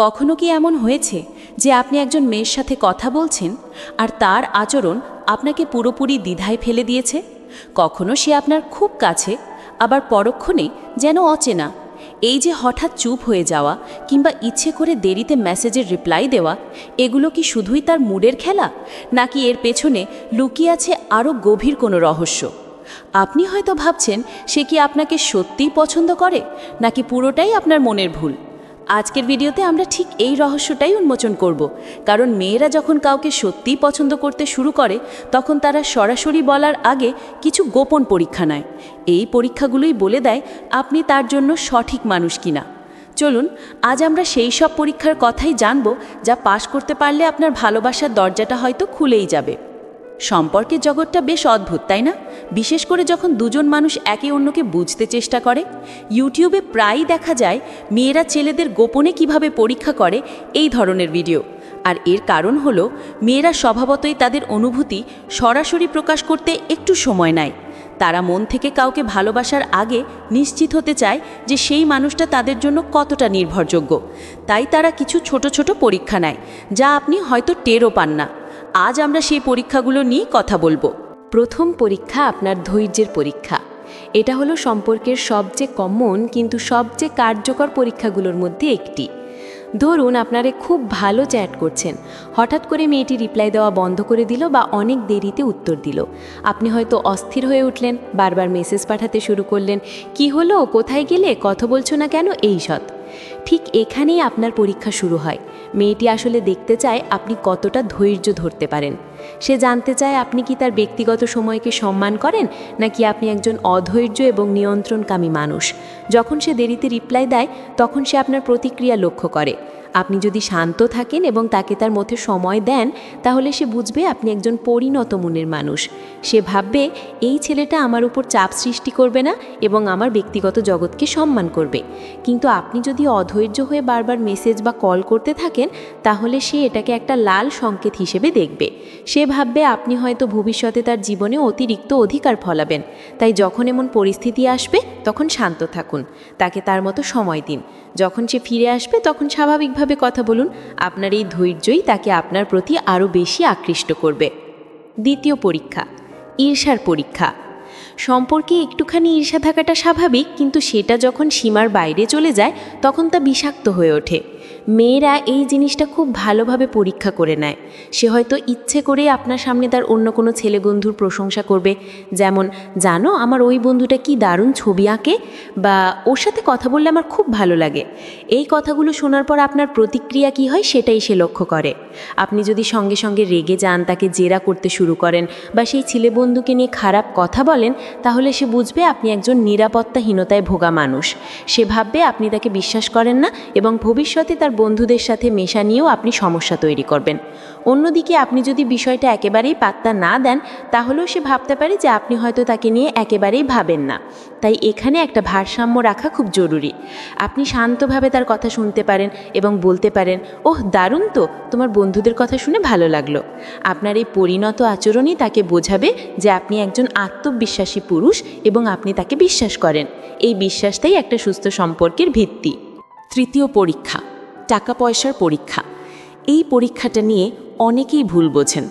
কখনো কি এমন হয়েছে যে আপনি একজন মেয়ের সাথে কথা বলছেন আর তার আচরণ আপনাকে পুরোপুরি দ্বিধায় ফেলে দিয়েছে? কখনো সে আপনার খুব কাছে, আবার পরক্ষণে যেন অচেনা। এই যে হঠাৎ চুপ হয়ে যাওয়া কিংবা ইচ্ছে করে দেরিতে মেসেজের রিপ্লাই দেওয়া, এগুলো কি শুধুই তার মুডের খেলা, নাকি এর পেছনে লুকিয়ে আছে আরও গভীর কোনো রহস্য? আপনি হয়তো ভাবছেন সে কি আপনাকে সত্যিই পছন্দ করে, নাকি পুরোটাই আপনার মনের ভুল। আজকের ভিডিওতে আমরা ঠিক এই রহস্যটাই উন্মোচন করব, কারণ মেয়েরা যখন কাউকে সত্যিই পছন্দ করতে শুরু করে তখন তারা সরাসরি বলার আগে কিছু গোপন পরীক্ষা নেয়। এই পরীক্ষাগুলোই বলে দেয় আপনি তার জন্য সঠিক মানুষ কিনা। চলুন আজ আমরা সেই সব পরীক্ষার কথাই জানব, যা পাশ করতে পারলে আপনার ভালোবাসার দরজাটা হয়তো খুলেই যাবে। সম্পর্কের জগৎটা বেশ অদ্ভুত, তাই না? বিশেষ করে যখন দুজন মানুষ একে অন্যকে বুঝতে চেষ্টা করে। ইউটিউবে প্রায়ই দেখা যায় মেয়েরা ছেলেদের গোপনে কিভাবে পরীক্ষা করে এই ধরনের ভিডিও। আর এর কারণ হলো মেয়েরা স্বভাবতই তাদের অনুভূতি সরাসরি প্রকাশ করতে একটু সময় নেয়। তারা মন থেকে কাউকে ভালোবাসার আগে নিশ্চিত হতে চায় যে সেই মানুষটা তাদের জন্য কতটা নির্ভরযোগ্য। তাই তারা কিছু ছোট ছোট পরীক্ষা নেয়, যা আপনি হয়তো টেরও পান না। আজ আমরা সেই পরীক্ষাগুলো নিয়ে কথা বলবো। প্রথম পরীক্ষা আপনার ধৈর্যের পরীক্ষা। এটা হলো সম্পর্কের সবচেয়ে কমন কিন্তু সবচেয়ে কার্যকর পরীক্ষাগুলোর মধ্যে একটি। ধরুন আপনারা খুব ভালো চ্যাট করছেন, হঠাৎ করে মেয়েটি রিপ্লাই দেওয়া বন্ধ করে দিল বা অনেক দেরিতে উত্তর দিল। আপনি হয়তো অস্থির হয়ে উঠলেন, বারবার মেসেজ পাঠাতে শুরু করলেন, কি হলো, কোথায় গেলে, কথা বলছো না কেন, এইসব। ঠিক এখানেই আপনার পরীক্ষা শুরু হয়। মেয়েটি আসলে দেখতে চায় আপনি কতটা ধৈর্য ধরতে পারেন। সে জানতে চায় আপনি কি তার ব্যক্তিগত সময়কে সম্মান করেন, নাকি আপনি একজন অধৈর্য এবং নিয়ন্ত্রণকামী মানুষ। যখন সে দেরিতে রিপ্লাই দেয় তখন সে আপনার প্রতিক্রিয়া লক্ষ্য করে। আপনি যদি শান্ত থাকেন এবং তাকে তার মধ্যে সময় দেন, তাহলে সে বুঝবে আপনি একজন পরিণত মনের মানুষ। সে ভাববে এই ছেলেটা আমার উপর চাপ সৃষ্টি করবে না এবং আমার ব্যক্তিগত জগৎকে সম্মান করবে। কিন্তু আপনি যদি অধৈর্য হয়ে বারবার মেসেজ বা কল করতে থাকেন, তাহলে সে এটাকে একটা লাল সংকেত হিসেবে দেখবে। সে ভাববে আপনি হয়তো ভবিষ্যতে তার জীবনে অতিরিক্ত অধিকার ফলাবেন। তাই যখন এমন পরিস্থিতি আসবে তখন শান্ত থাকুন, তাকে তার মতো সময় দিন। যখন সে ফিরে আসবে তখন স্বাভাবিকভাবে কথা বলুন। আপনার এই ধৈর্যই তাকে আপনার প্রতি আরও বেশি আকৃষ্ট করবে। দ্বিতীয় পরীক্ষা, ঈর্ষার পরীক্ষা। সম্পর্কে একটুখানি ঈর্ষা থাকাটা স্বাভাবিক, কিন্তু সেটা যখন সীমার বাইরে চলে যায় তখন তা বিষাক্ত হয়ে ওঠে। মেয়েরা এই জিনিসটা খুব ভালোভাবে পরীক্ষা করে নেয়। সে হয়তো ইচ্ছে করে আপনার সামনে তার অন্য কোনো ছেলে বন্ধুর প্রশংসা করবে, যেমন, জানো আমার ওই বন্ধুটা কি দারুণ ছবি আঁকে, বা ওর সাথে কথা বললে আমার খুব ভালো লাগে। এই কথাগুলো শোনার পর আপনার প্রতিক্রিয়া কি হয় সেটাই সে লক্ষ্য করে। আপনি যদি সঙ্গে সঙ্গে রেগে যান, তাকে জেরা করতে শুরু করেন বা সেই ছেলে বন্ধুকে নিয়ে খারাপ কথা বলেন, তাহলে সে বুঝবে আপনি একজন নিরাপত্তাহীনতায় ভোগা মানুষ। সে ভাববে আপনি তাকে বিশ্বাস করেন না এবং ভবিষ্যতে তার বন্ধুদের সাথে মেশা নিয়েও আপনি সমস্যা তৈরি করবেন। অন্যদিকে আপনি যদি বিষয়টা একেবারেই পাত্তা না দেন, তাহলেও সে ভাবতে পারে যে আপনি হয়তো তাকে নিয়ে একেবারেই ভাবেন না। তাই এখানে একটা ভারসাম্য রাখা খুব জরুরি। আপনি শান্তভাবে তার কথা শুনতে পারেন এবং বলতে পারেন, ওহ দারুণ তো, তোমার বন্ধুদের কথা শুনে ভালো লাগলো। আপনার এই পরিণত আচরণই তাকে বোঝাবে যে আপনি একজন আত্মবিশ্বাসী পুরুষ এবং আপনি তাকে বিশ্বাস করেন। এই বিশ্বাসটাই একটা সুস্থ সম্পর্কের ভিত্তি। তৃতীয় পরীক্ষা, টাকা পয়সার পরীক্ষা। এই পরীক্ষাটা নিয়ে অনেকেই ভুল বোঝেন।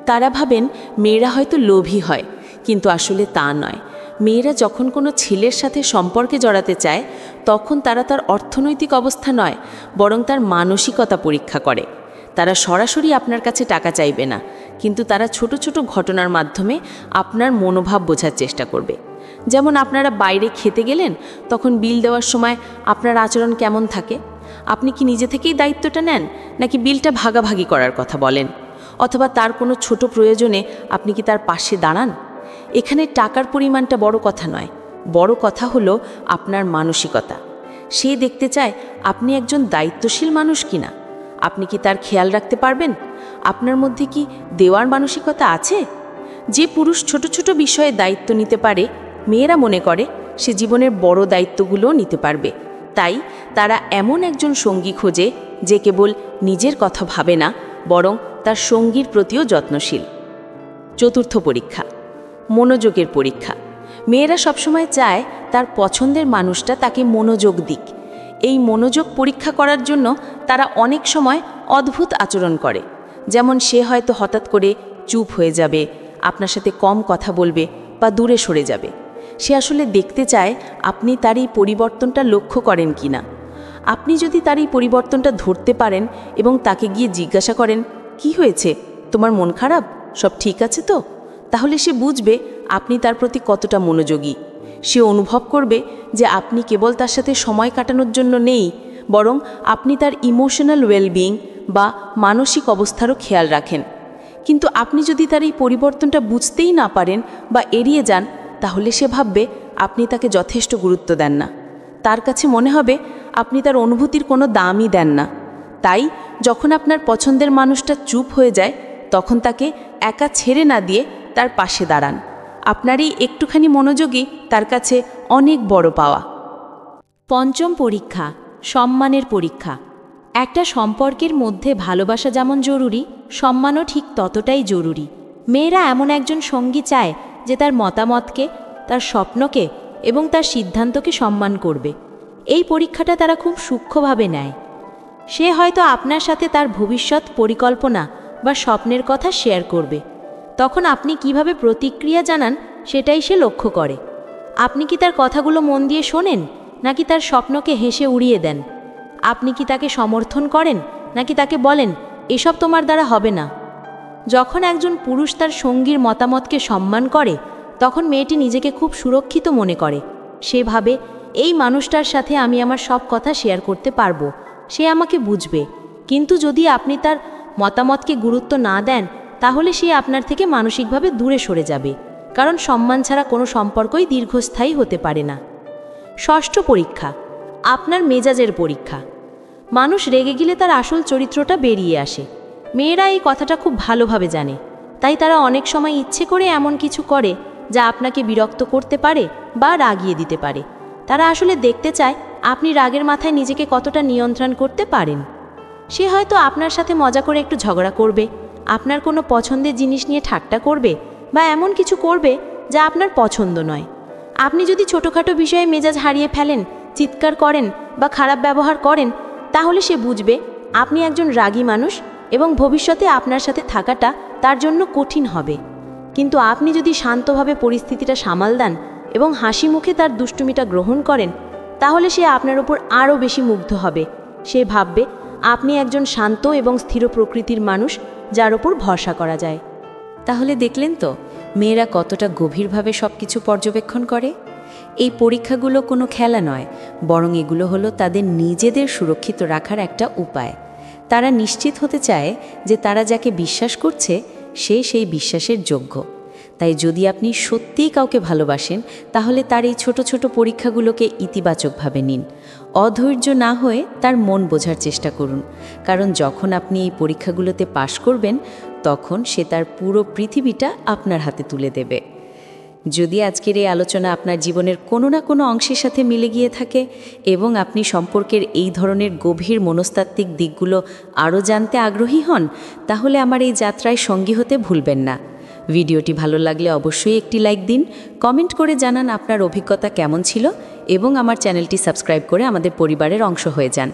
তারা ভাবেন মেয়েরা হয়তো লোভী হয়, কিন্তু আসলে তা নয়। মেয়েরা যখন কোনো ছেলের সাথে সম্পর্কে জড়াতে চায় তখন তারা তার অর্থনৈতিক অবস্থা নয়, বরং তার মানসিকতা পরীক্ষা করে। তারা সরাসরি আপনার কাছে টাকা চাইবে না, কিন্তু তারা ছোট ছোট ঘটনার মাধ্যমে আপনার মনোভাব বোঝার চেষ্টা করবে। যেমন আপনারা বাইরে খেতে গেলেন, তখন বিল দেওয়ার সময় আপনার আচরণ কেমন থাকে? আপনি কি নিজে থেকেই দায়িত্বটা নেন, নাকি বিলটা ভাগাভাগি করার কথা বলেন? অথবা তার কোনো ছোট প্রয়োজনে আপনি কি তার পাশে দাঁড়ান? এখানে টাকার পরিমাণটা বড় কথা নয়, বড় কথা হলো আপনার মানসিকতা। সে দেখতে চায় আপনি একজন দায়িত্বশীল মানুষ কিনা। আপনি কি তার খেয়াল রাখতে পারবেন? আপনার মধ্যে কি দেওয়ার মানসিকতা আছে? যে পুরুষ ছোট ছোট বিষয়ে দায়িত্ব নিতে পারে, মেয়েরা মনে করে সে জীবনের বড় দায়িত্বগুলোও নিতে পারবে। তাই তারা এমন একজন সঙ্গী খোঁজে যে কেবল নিজের কথা ভাবে না, বরং তার সঙ্গীর প্রতিও যত্নশীল। চতুর্থ পরীক্ষা, মনোযোগের পরীক্ষা। মেয়েরা সবসময় চায় তার পছন্দের মানুষটা তাকে মনোযোগ দিক। এই মনোযোগ পরীক্ষা করার জন্য তারা অনেক সময় অদ্ভুত আচরণ করে। যেমন সে হয়তো হঠাৎ করে চুপ হয়ে যাবে, আপনার সাথে কম কথা বলবে বা দূরে সরে যাবে। সে আসলে দেখতে চায় আপনি তার এই পরিবর্তনটা লক্ষ্য করেন কি না। আপনি যদি তার এই পরিবর্তনটা ধরতে পারেন এবং তাকে গিয়ে জিজ্ঞাসা করেন, কি হয়েছে, তোমার মন খারাপ, সব ঠিক আছে তো, তাহলে সে বুঝবে আপনি তার প্রতি কতটা মনোযোগী। সে অনুভব করবে যে আপনি কেবল তার সাথে সময় কাটানোর জন্য নেই, বরং আপনি তার ইমোশনাল ওয়েলবিং বা মানসিক অবস্থারও খেয়াল রাখেন। কিন্তু আপনি যদি তার এই পরিবর্তনটা বুঝতেই না পারেন বা এড়িয়ে যান, তাহলে সে ভাববে আপনি তাকে যথেষ্ট গুরুত্ব দেন না। তার কাছে মনে হবে আপনি তার অনুভূতির কোনো দামই দেন না। তাই যখন আপনার পছন্দের মানুষটা চুপ হয়ে যায়, তখন তাকে একা ছেড়ে না দিয়ে তার পাশে দাঁড়ান। আপনার এই একটুখানি মনোযোগই তার কাছে অনেক বড় পাওয়া। পঞ্চম পরীক্ষা, সম্মানের পরীক্ষা। একটা সম্পর্কের মধ্যে ভালোবাসা যেমন জরুরি, সম্মানও ঠিক ততটাই জরুরি। মেয়েরা এমন একজন সঙ্গী চায় যে তার মতামতকে, তার স্বপ্নকে এবং তার সিদ্ধান্তকে সম্মান করবে। এই পরীক্ষাটা তারা খুব সূক্ষ্মভাবে নেয়। সে হয়তো আপনার সাথে তার ভবিষ্যৎ পরিকল্পনা বা স্বপ্নের কথা শেয়ার করবে। তখন আপনি কিভাবে প্রতিক্রিয়া জানান সেটাই সে লক্ষ্য করে। আপনি কি তার কথাগুলো মন দিয়ে শোনেন, নাকি তার স্বপ্নকে হেসে উড়িয়ে দেন? আপনি কি তাকে সমর্থন করেন, নাকি তাকে বলেন এসব তোমার দ্বারা হবে না? যখন একজন পুরুষ তার সঙ্গীর মতামতকে সম্মান করে, তখন মেয়েটি নিজেকে খুব সুরক্ষিত মনে করে। সে ভাবে, এই মানুষটার সাথে আমি আমার সব কথা শেয়ার করতে পারবো, সে আমাকে বুঝবে। কিন্তু যদি আপনি তার মতামতকে গুরুত্ব না দেন, তাহলে সে আপনার থেকে মানসিকভাবে দূরে সরে যাবে, কারণ সম্মান ছাড়া কোনো সম্পর্কই দীর্ঘস্থায়ী হতে পারে না। ষষ্ঠ পরীক্ষা, আপনার মেজাজের পরীক্ষা। মানুষ রেগে গেলে তার আসল চরিত্রটা বেরিয়ে আসে। মেয়েরা এই কথাটা খুব ভালোভাবে জানে, তাই তারা অনেক সময় ইচ্ছে করে এমন কিছু করে যা আপনাকে বিরক্ত করতে পারে বা রাগিয়ে দিতে পারে। তারা আসলে দেখতে চায় আপনি রাগের মাথায় নিজেকে কতটা নিয়ন্ত্রণ করতে পারেন। সে হয়তো আপনার সাথে মজা করে একটু ঝগড়া করবে, আপনার কোনো পছন্দের জিনিস নিয়ে ঠাট্টা করবে বা এমন কিছু করবে যা আপনার পছন্দ নয়। আপনি যদি ছোটোখাটো বিষয়ে মেজাজ হারিয়ে ফেলেন, চিৎকার করেন বা খারাপ ব্যবহার করেন, তাহলে সে বুঝবে আপনি একজন রাগী মানুষ এবং ভবিষ্যতে আপনার সাথে থাকাটা তার জন্য কঠিন হবে। কিন্তু আপনি যদি শান্তভাবে পরিস্থিতিটা সামাল দেন এবং হাসি মুখে তার দুষ্টুমিটা গ্রহণ করেন, তাহলে সে আপনার উপর আরও বেশি মুগ্ধ হবে। সে ভাববে আপনি একজন শান্ত এবং স্থির প্রকৃতির মানুষ যার ওপর ভরসা করা যায়। তাহলে দেখলেন তো মেয়েরা কতটা গভীরভাবে সব কিছু পর্যবেক্ষণ করে। এই পরীক্ষাগুলো কোনো খেলা নয়, বরং এগুলো হলো তাদের নিজেদের সুরক্ষিত রাখার একটা উপায়। তারা নিশ্চিত হতে চায় যে তারা যাকে বিশ্বাস করছে সে সেই বিশ্বাসের যোগ্য। তাই যদি আপনি সত্যিই কাউকে ভালোবাসেন, তাহলে তার এই ছোট ছোট পরীক্ষাগুলোকে ইতিবাচকভাবে নিন। অধৈর্য না হয়ে তার মন বোঝার চেষ্টা করুন, কারণ যখন আপনি এই পরীক্ষাগুলোতে পাশ করবেন, তখন সে তার পুরো পৃথিবীটা আপনার হাতে তুলে দেবে। যদি আজকের এই আলোচনা আপনার জীবনের কোনো না কোনো অংশের সাথে মিলে গিয়ে থাকে এবং আপনি সম্পর্কের এই ধরনের গভীর মনস্তাত্ত্বিক দিকগুলো আরও জানতে আগ্রহী হন, তাহলে আমার এই যাত্রায় সঙ্গী হতে ভুলবেন না। ভিডিওটি ভালো লাগলে অবশ্যই একটি লাইক দিন, কমেন্ট করে জানান আপনার অভিজ্ঞতা কেমন ছিল এবং আমার চ্যানেলটি সাবস্ক্রাইব করে আমাদের পরিবারের অংশ হয়ে যান।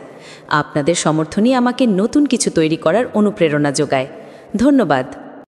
আপনাদের সমর্থনই আমাকে নতুন কিছু তৈরি করার অনুপ্রেরণা যোগায়। ধন্যবাদ।